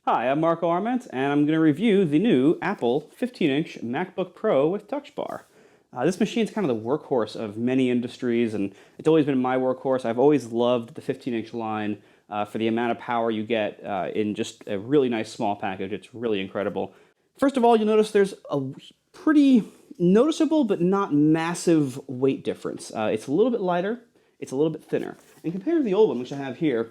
Hi, I'm Marco Arment, and I'm going to review the new Apple 15-inch MacBook Pro with Touch Bar. This machine is kind of the workhorse of many industries, and it's always been my workhorse. I've always loved the 15-inch line for the amount of power you get in just a really nice small package. It's really incredible. First of all, you'll notice there's a pretty noticeable but not massive weight difference. It's a little bit lighter, it's a little bit thinner. And compared to the old one, which I have here,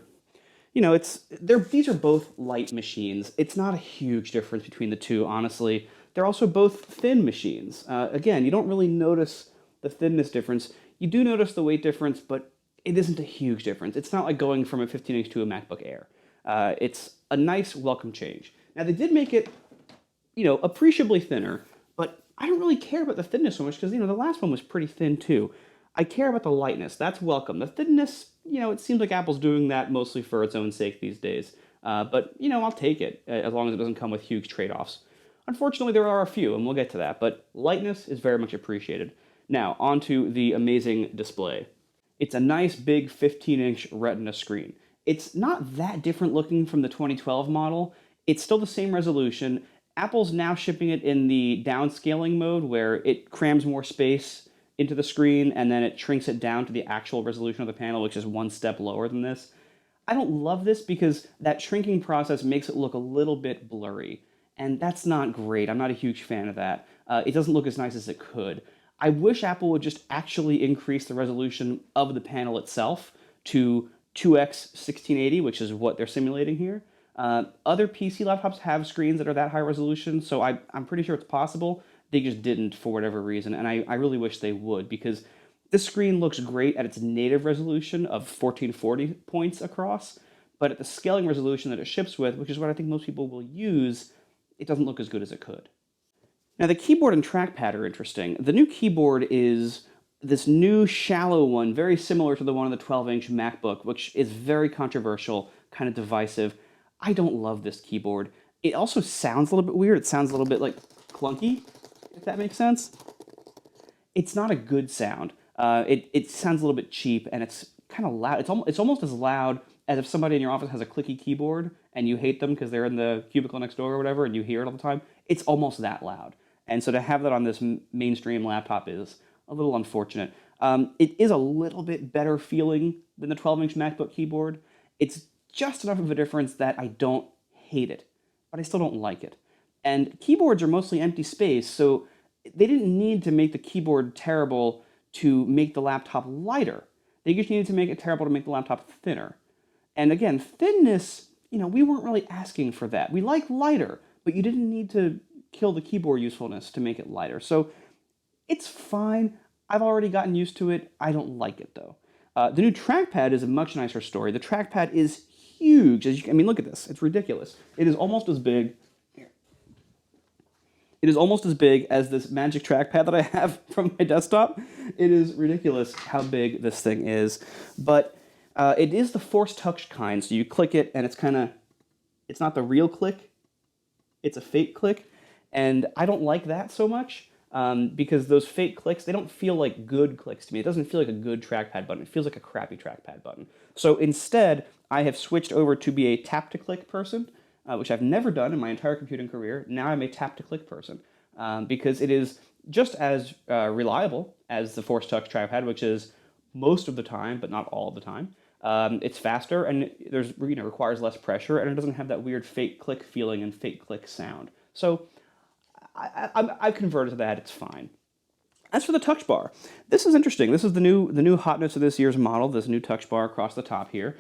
these are both light machines. It's not a huge difference between the two, honestly. They're also both thin machines. Again, you don't really notice the thinness difference. You do notice the weight difference, but it isn't a huge difference. It's not like going from a 15-inch to a MacBook Air. It's a nice, welcome change. Now, they did make it, appreciably thinner, but I don't really care about the thinness so much because, the last one was pretty thin too. I care about the lightness. That's welcome. The thinness, it seems like Apple's doing that mostly for its own sake these days. But, I'll take it as long as it doesn't come with huge trade-offs. Unfortunately, there are a few, and we'll get to that, but lightness is very much appreciated. Now, onto the amazing display. It's a nice big 15-inch Retina screen. It's not that different looking from the 2012 model. It's still the same resolution. Apple's now shipping it in the downscaling mode where it crams more space into the screen and then it shrinks it down to the actual resolution of the panel, which is one step lower than this. I don't love this because that shrinking process makes it look a little bit blurry, and that's not great. I'm not a huge fan of that. It doesn't look as nice as it could. I wish Apple would just actually increase the resolution of the panel itself to 2x 1680, which is what they're simulating here. Other PC laptops have screens that are that high resolution, so I'm pretty sure it's possible. They just didn't for whatever reason, and I really wish they would because this screen looks great at its native resolution of 1440 points across, but at the scaling resolution that it ships with, which is what I think most people will use, it doesn't look as good as it could. Now, the keyboard and trackpad are interesting. The new keyboard is this new shallow one, very similar to the one on the 12-inch MacBook, which is very controversial, kind of divisive. I don't love this keyboard. It also sounds a little bit weird. It sounds a little bit like clunky, if that makes sense. It's not a good sound. It sounds a little bit cheap, and it's kind of loud. It's almost as loud as if somebody in your office has a clicky keyboard and you hate them because they're in the cubicle next door or whatever, and you hear it all the time. It's almost that loud. And so to have that on this mainstream laptop is a little unfortunate. It is a little bit better feeling than the 12-inch MacBook keyboard. It's just enough of a difference that I don't hate it, but I still don't like it. And keyboards are mostly empty space, so they didn't need to make the keyboard terrible to make the laptop lighter. They just needed to make it terrible to make the laptop thinner. And again, thinness, we weren't really asking for that. We like lighter, but you didn't need to kill the keyboard usefulness to make it lighter. So it's fine. I've already gotten used to it. I don't like it though. The new trackpad is a much nicer story. The trackpad is huge. Look at this. It's ridiculous. It is almost as big. It is almost as big as this magic trackpad that I have from my desktop. It is ridiculous how big this thing is. But it is the force touch kind, so you click it and it's not the real click, it's a fake click. And I don't like that so much because those fake clicks, they don't feel like good clicks to me. It doesn't feel like a good trackpad button. It feels like a crappy trackpad button. So instead, I have switched over to be a tap-to-click person, which I've never done in my entire computing career. Now I'm a tap-to-click person because it is just as reliable as the Force Touch trackpad, which is most of the time, but not all of the time. It's faster and requires less pressure, and it doesn't have that weird fake click feeling and fake click sound. So I've converted to that. It's fine. As for the touch bar, this is interesting. This is the new hotness of this year's model. This new touch bar across the top here.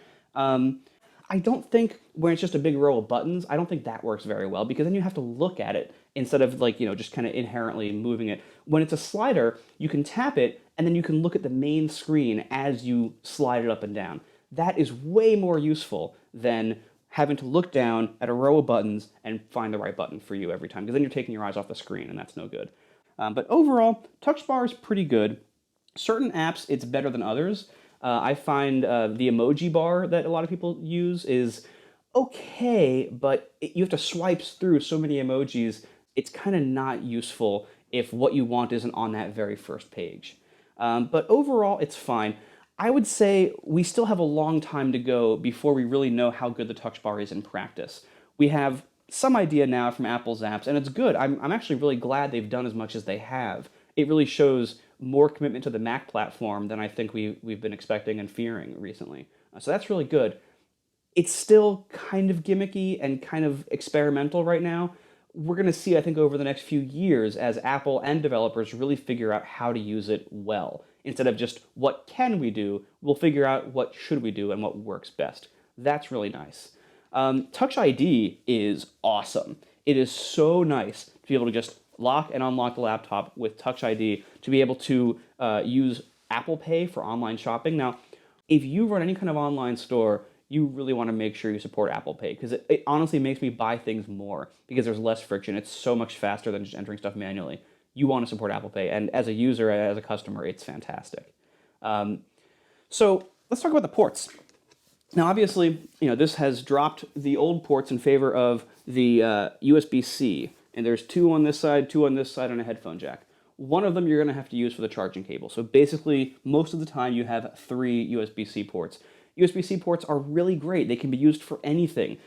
I don't think when it's just a big row of buttons, I don't think that works very well because then you have to look at it instead of just kind of inherently moving it. When it's a slider, you can tap it and then you can look at the main screen as you slide it up and down. That is way more useful than having to look down at a row of buttons and find the right button for you every time because then you're taking your eyes off the screen and that's no good. But overall, touch bar is pretty good. Certain apps, it's better than others. I find the emoji bar that a lot of people use is okay, but you have to swipe through so many emojis. It's kind of not useful if what you want isn't on that very first page. But overall, it's fine. I would say we still have a long time to go before we really know how good the touch bar is in practice. We have some idea now from Apple's apps, and it's good. I'm actually really glad they've done as much as they have. It really shows more commitment to the Mac platform than I think we've been expecting and fearing recently. So that's really good. It's still kind of gimmicky and kind of experimental right now. We're going to see, I think, over the next few years as Apple and developers really figure out how to use it well. Instead of just what can we do, we'll figure out what should we do and what works best. That's really nice. Touch ID is awesome. It is so nice to be able to just lock and unlock the laptop with Touch ID, to be able to use Apple Pay for online shopping. Now, if you run any kind of online store, you really want to make sure you support Apple Pay, because it honestly makes me buy things more because there's less friction. It's so much faster than just entering stuff manually. You want to support Apple Pay, and as a user, as a customer, it's fantastic. So let's talk about the ports. Now, obviously, this has dropped the old ports in favor of the USB-C, and there's two on this side, and a headphone jack. One of them you're going to have to use for the charging cable. So basically, most of the time you have 3 USB-C ports. USB-C ports are really great. They can be used for anything.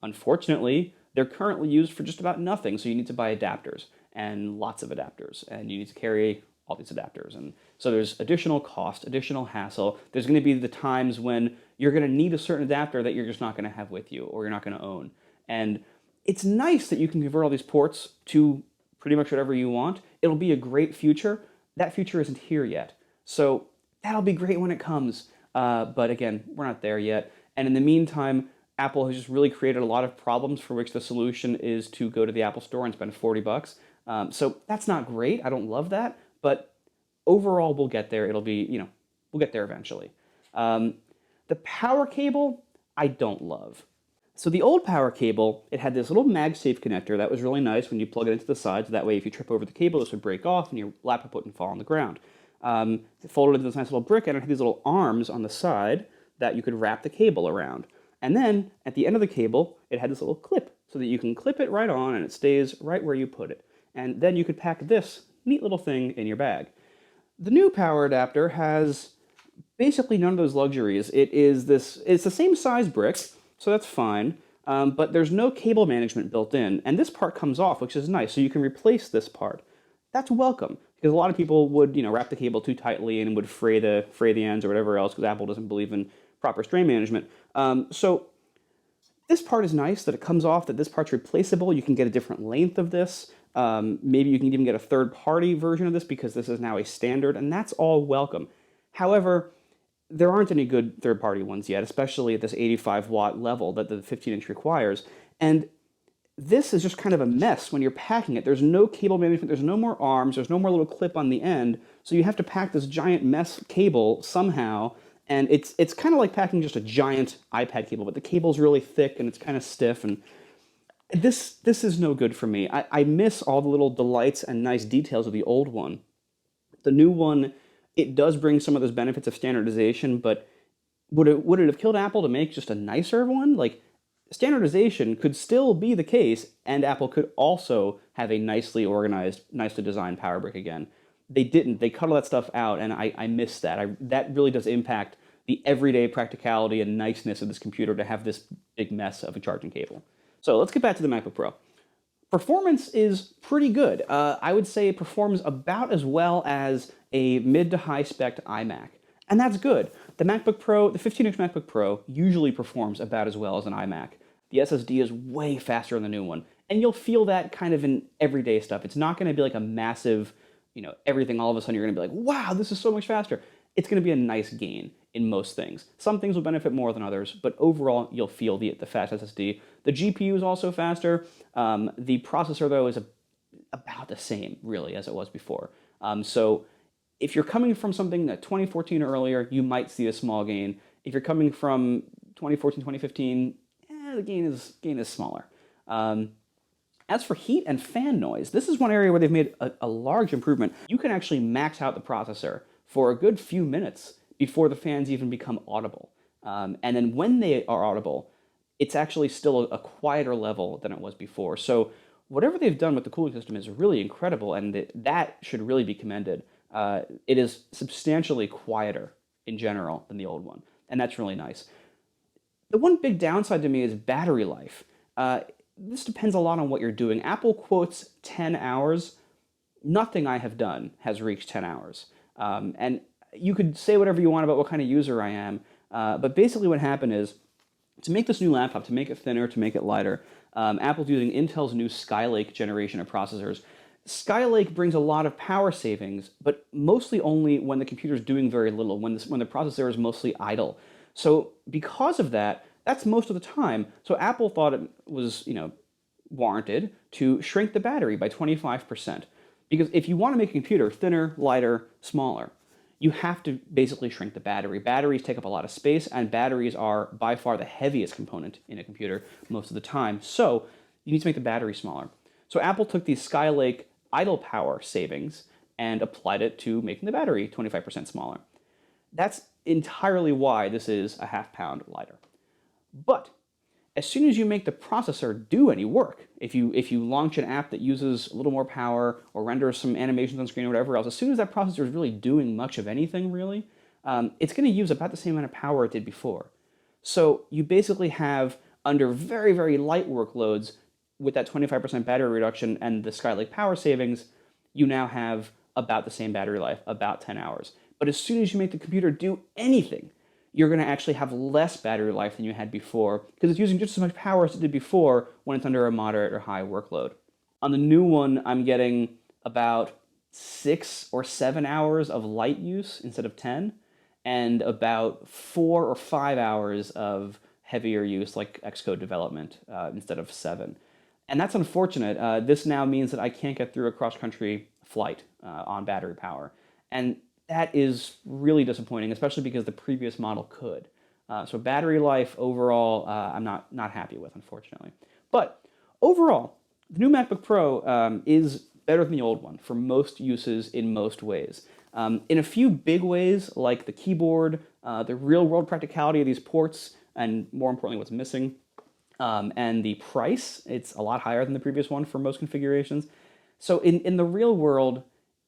Unfortunately, they're currently used for just about nothing, so you need to buy adapters, and lots of adapters, and you need to carry all these adapters. And so there's additional cost, additional hassle. There's going to be the times when you're going to need a certain adapter that you're just not going to have with you, or you're not going to own. And it's nice that you can convert all these ports to pretty much whatever you want. It'll be a great future. That future isn't here yet. So that'll be great when it comes. But again, we're not there yet. And in the meantime, Apple has just really created a lot of problems for which the solution is to go to the Apple Store and spend $40. So that's not great. I don't love that. But overall, we'll get there. It'll be, we'll get there eventually. The power cable, I don't love. So the old power cable, it had this little MagSafe connector that was really nice when you plug it into the side, so that way if you trip over the cable, this would break off and your laptop wouldn't fall on the ground. It folded into this nice little brick, and it had these little arms on the side that you could wrap the cable around. And then, at the end of the cable, it had this little clip, so that you can clip it right on and it stays right where you put it. And then you could pack this neat little thing in your bag. The new power adapter has basically none of those luxuries. It's the same size brick, so that's fine, but there's no cable management built in, and this part comes off, which is nice, so you can replace this part. That's welcome, because a lot of people would, wrap the cable too tightly and would fray the ends or whatever else, because Apple doesn't believe in proper strain management. So this part is nice that it comes off, that this part's replaceable. You can get a different length of this. Maybe you can even get a third-party version of this because this is now a standard, and that's all welcome. However, there aren't any good third-party ones yet, especially at this 85-watt level that the 15-inch requires. And this is just kind of a mess when you're packing it. There's no cable management, there's no more arms, there's no more little clip on the end, so you have to pack this giant mess cable somehow, and it's kind of like packing just a giant iPad cable, but the cable's really thick and it's kind of stiff, and this is no good for me. I miss all the little delights and nice details of the old one. The new one, it does bring some of those benefits of standardization, but would it have killed Apple to make just a nicer one? Like, standardization could still be the case, and Apple could also have a nicely organized, nicely designed power brick again. They didn't. They cut all that stuff out, and I miss that. That really does impact the everyday practicality and niceness of this computer to have this big mess of a charging cable. So let's get back to the MacBook Pro. Performance is pretty good. I would say it performs about as well as a mid to high spec iMac, and that's good. The MacBook Pro, the 15-inch MacBook Pro, usually performs about as well as an iMac. The SSD is way faster than the new one, and you'll feel that kind of in everyday stuff. It's not going to be like a massive, everything all of a sudden you're going to be like, wow, this is so much faster. It's going to be a nice gain in most things. Some things will benefit more than others, but overall you'll feel the fast SSD. The GPU is also faster. The processor, though, is about the same, really, as it was before. So if you're coming from something that 2014 or earlier, you might see a small gain. If you're coming from 2014, 2015, the gain is smaller. As for heat and fan noise, this is one area where they've made a large improvement. You can actually max out the processor for a good few minutes before the fans even become audible. And then when they are audible, it's actually still a quieter level than it was before. So whatever they've done with the cooling system is really incredible, and that should really be commended. It is substantially quieter in general than the old one, and that's really nice. The one big downside to me is battery life. This depends a lot on what you're doing. Apple quotes 10 hours. Nothing I have done has reached 10 hours. And you could say whatever you want about what kind of user I am, but basically what happened is, to make this new laptop, to make it thinner, to make it lighter, Apple's using Intel's new Skylake generation of processors. Skylake brings a lot of power savings, but mostly only when the computer's doing very little, when the processor is mostly idle. So because of that, that's most of the time. So Apple thought it was, warranted to shrink the battery by 25%. Because if you want to make a computer thinner, lighter, smaller, you have to basically shrink the battery. Batteries take up a lot of space, and batteries are by far the heaviest component in a computer most of the time. So you need to make the battery smaller. So Apple took these Skylake idle power savings and applied it to making the battery 25% smaller. That's entirely why this is a ½ pound lighter. But as soon as you make the processor do any work, if you launch an app that uses a little more power or renders some animations on screen or whatever else, as soon as that processor is really doing much of anything, really, it's going to use about the same amount of power it did before. So you basically have, under very, very light workloads, with that 25% battery reduction and the Skylake power savings, you now have about the same battery life, about 10 hours. But as soon as you make the computer do anything, you're going to actually have less battery life than you had before, because it's using just as much power as it did before when it's under a moderate or high workload. On the new one, I'm getting about 6 or 7 hours of light use instead of 10, and about 4 or 5 hours of heavier use, like Xcode development, instead of 7. And that's unfortunate. This now means that I can't get through a cross-country flight on battery power. And that is really disappointing, especially because the previous model could. So battery life overall, I'm not happy with, unfortunately. But overall, the new MacBook Pro is better than the old one for most uses in most ways. In a few big ways, like the keyboard, the real-world practicality of these ports, and more importantly, what's missing, and the price, it's a lot higher than the previous one for most configurations. So in the real world,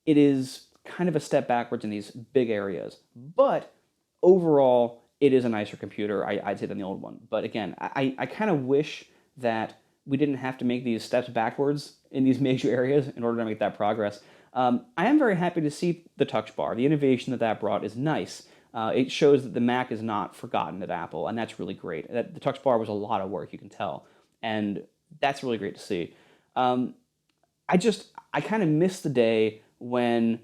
it is kind of a step backwards in these big areas. But overall, it is a nicer computer, I'd say, than the old one. But again, I kind of wish that we didn't have to make these steps backwards in these major areas in order to make that progress. I am very happy to see the Touch Bar. The innovation that brought is nice. It shows that the Mac is not forgotten at Apple, and that's really great. The Touch Bar was a lot of work, you can tell, and that's really great to see. I kind of miss the day when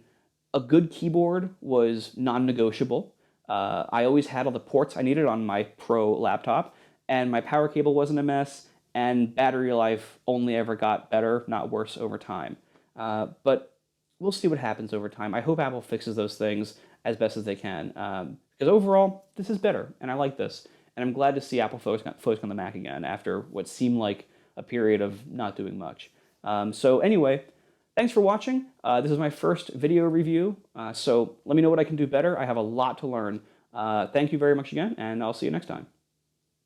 a good keyboard was non-negotiable. I always had all the ports I needed on my Pro laptop, and my power cable wasn't a mess, and battery life only ever got better, not worse, over time. But we'll see what happens over time. I hope Apple fixes those things as best as they can, because overall, this is better, and I like this. And I'm glad to see Apple focus on the Mac again after what seemed like a period of not doing much. So anyway, thanks for watching. This is my first video review, so let me know what I can do better. I have a lot to learn. Thank you very much again, and I'll see you next time.